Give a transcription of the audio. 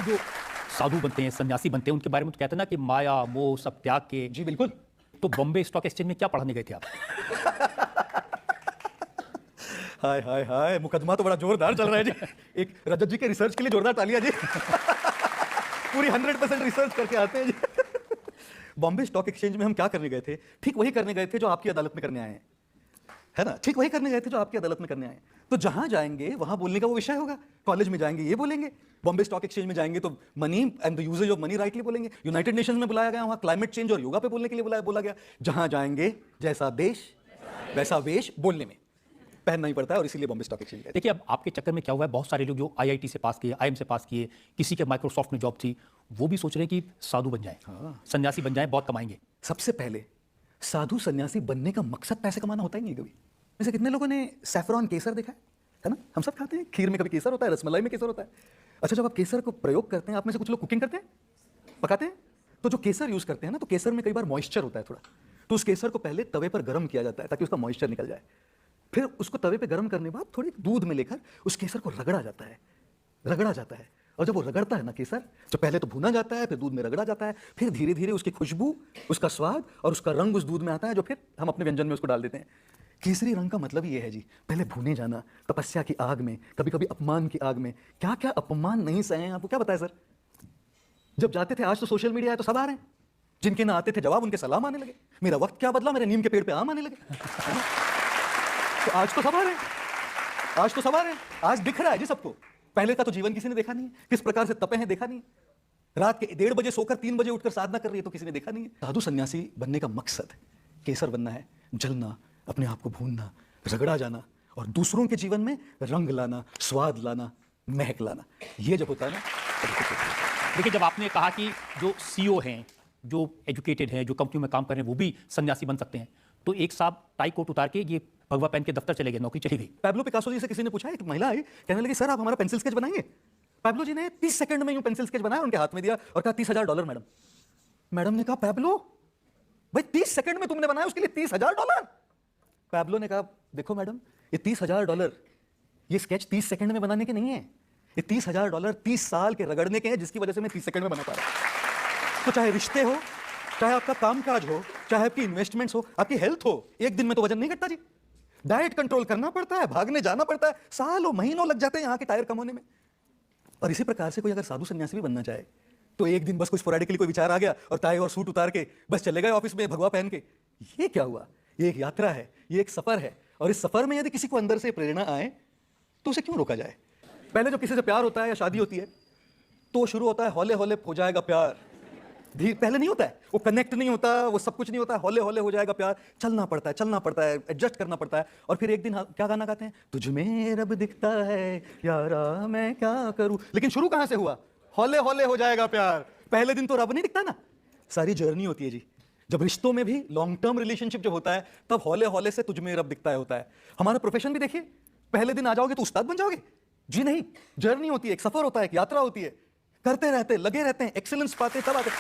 जो साधु बनते हैं, सन्यासी बनते हैं, उनके बारे में तो कहते हैं ना कि माया मोह सब त्याग के। जी बिल्कुल। तो बॉम्बे स्टॉक एक्सचेंज में क्या पढ़ाने गए थे आप? हाय हाय हाय, मुकदमा तो बड़ा जोरदार चल रहा है जी। एक रजत जी के रिसर्च के लिए जोरदार तालियां जी। पूरी 100% रिसर्च करके आते हैं जी। बॉम्बे स्टॉक एक्सचेंज में हम क्या करने गए थे? ठीक वही करने गए थे जो आपकी अदालत में करने आए हैं, है ना? ठीक वही करने गए थे जो आपकी अदालत में करने आए हैं। तो जहां जाएंगे वहां बोलने का वो विषय होगा। कॉलेज में जाएंगे ये बोलेंगे, बॉम्बे स्टॉक एक्सचेंज में जाएंगे तो money and the usages of money right के लिए बोलेंगे। यूनाइटेड नेशंस में बुलाया गया, वहां क्लाइमेट चेंज और योगा पे बोलने के लिए बोला गया। जहां जाएंगे जैसा देश वैसा वेश बोलने में पहनना ही पड़ता है, और इसीलिए बॉम्बे स्टॉक एक्सचेंज। देखिए, अब आपके चक्कर में क्या हुआ है, बहुत सारे लोग जो आईआईटी से पास किए, आईएम से पास किए, किसी के माइक्रोसॉफ्ट में जॉब थी, वो भी सोच रहे हैं कि साधु बन जाएं, सन्यासी बन जाएं, बहुत कमाएंगे। सबसे पहले साधु सन्यासी बनने का मकसद पैसे कमाना होता ही नहीं कभी। जैसे कितने लोगों ने सैफरॉन केसर देखा है ना? हम सब खाते हैं, खीर में कभी केसर होता है, रसमलाई में केसर होता है। अच्छा, जब आप केसर को प्रयोग करते हैं, आप में से कुछ लोग कुकिंग करते हैं, पकाते हैं, तो जो केसर यूज करते हैं ना, तो केसर में कई बार मॉइस्चर होता है थोड़ा, तो उस केसर को पहले तवे पर गर्म किया जाता है ताकि उसका मॉइस्चर निकल जाए। फिर उसको तवे पे गर्म करने के बाद थोड़ी दूध में लेकर उस केसर को रगड़ा जाता है। और जब वो रगड़ता है ना केसर, तो पहले तो भुना जाता है, फिर दूध में रगड़ा जाता है, फिर धीरे धीरे उसकी खुशबू, उसका स्वाद और उसका रंग उस दूध में आता है, जो फिर हम अपने व्यंजन में उसको डाल देते हैं। केसरी रंग का मतलब ये है जी, पहले भुने जाना, तपस्या की आग में, कभी कभी अपमान की आग में। क्या क्या अपमान नहीं सहे हैं, आपको क्या बताया सर? जब जाते थे, आज तो सोशल मीडिया है तो सब आ रहे हैं, जिनके ना आते थे जवाब उनके सलाम आने लगे। मेरा वक्त क्या बदला, मेरे नीम के पेड़ पे आम आने लगे। तो आज तो सब आ रहे हैं, आज दिख रहा है जी सबको। पहले का तो जीवन किसी ने देखा नहीं है, किस प्रकार से तपे हैं देखा नहीं है। रात के 1:30 बजे सोकर 3 बजे उठकर साधना कर रही है तो किसी ने देखा नहीं है। साधु सन्यासी बनने का मकसद केसर बनना है, जलना, अपने आप को भूनना, रगड़ा जाना और दूसरों के जीवन में रंग लाना, स्वाद लाना, महक लाना। ये जब होता है ना। देखिए, जब आपने कहा कि जो सीईओ हैं, जो एजुकेटेड हैं, जो कंपनी में काम कर रहे हैं, वो भी सन्यासी बन सकते हैं, तो एक साहब टाई कोट उतार के ये भगवा पहन के दफ्तर चले गए, नौकरी चली गई। पैब्लो पिकासो जी से किसी ने पूछा, एक महिला आई, कहने लगी सर आप हमारा पेंसिल स्केच बनाएंगे। पैब्लो जी ने 30 सेकंड में यूं पेंसिल स्केच बनाया, उनके हाथ में दिया और कहा $30,000 मैडम। मैडम ने कहा पैब्लो भाई 30 सेकंड में तुमने बनाया, उसके लिए $30,000? पैब्लो ने कहा देखो मैडम, ये $30,000 ये स्केच 30 सेकंड में बनाने के नहीं है, ये $30,000 30 साल के रगड़ने के हैं, जिसकी वजह से मैं 30 सेकंड में बना पा रहा हूं। तो चाहे रिश्ते हो, चाहे आपका कामकाज हो, चाहे आपकी इन्वेस्टमेंट्स हो, आपकी हेल्थ हो, एक दिन में तो वजन नहीं घटता जी। डाइट कंट्रोल करना पड़ता है, भागने जाना पड़ता है, सालों महीनों लग जाते हैं यहाँ के टायर कम होने में। और इसी प्रकार से कोई अगर साधु सन्यासी भी बनना चाहे तो एक दिन बस कुछ स्पोरेडिकली कोई विचार आ गया और टाई और सूट उतार के बस चले गए ऑफिस में भगवा पहन के। ये क्या हुआ? ये एक यात्रा है, ये एक सफर है, और इस सफर में यदि किसी को अंदर से प्रेरणा आए तो उसे क्यों रोका जाए? पहले जब किसी से प्यार होता है या शादी होती है तो शुरू होता है हौले हौले हो जाएगा प्यार। पहले नहीं होता है, वो कनेक्ट नहीं होता, वो सब कुछ नहीं होता है, हौले हौले हो जाएगा प्यार। चलना पड़ता है, एडजस्ट करना पड़ता है, और फिर एक दिन क्या गाना गाते हैं, तुझ में रब दिखता है यारा मैं क्या करूं। लेकिन शुरू कहां से हुआ? हौले हौले हो जाएगा प्यार। पहले दिन तो रब नहीं दिखता ना, सारी जर्नी होती है जी। जब रिश्तों में भी लॉन्ग टर्म रिलेशनशिप जब होता है तब हौले हौले से तुझ में रब दिखता है होता है। हमारा प्रोफेशन भी देखिए, पहले दिन आ जाओगे तो उस्ताद बन जाओगे जी, नहीं, जर्नी होती है, एक सफर होता है, एक यात्रा होती है, करते रहते, लगे रहते हैं, एक्सीलेंस पाते तब आते।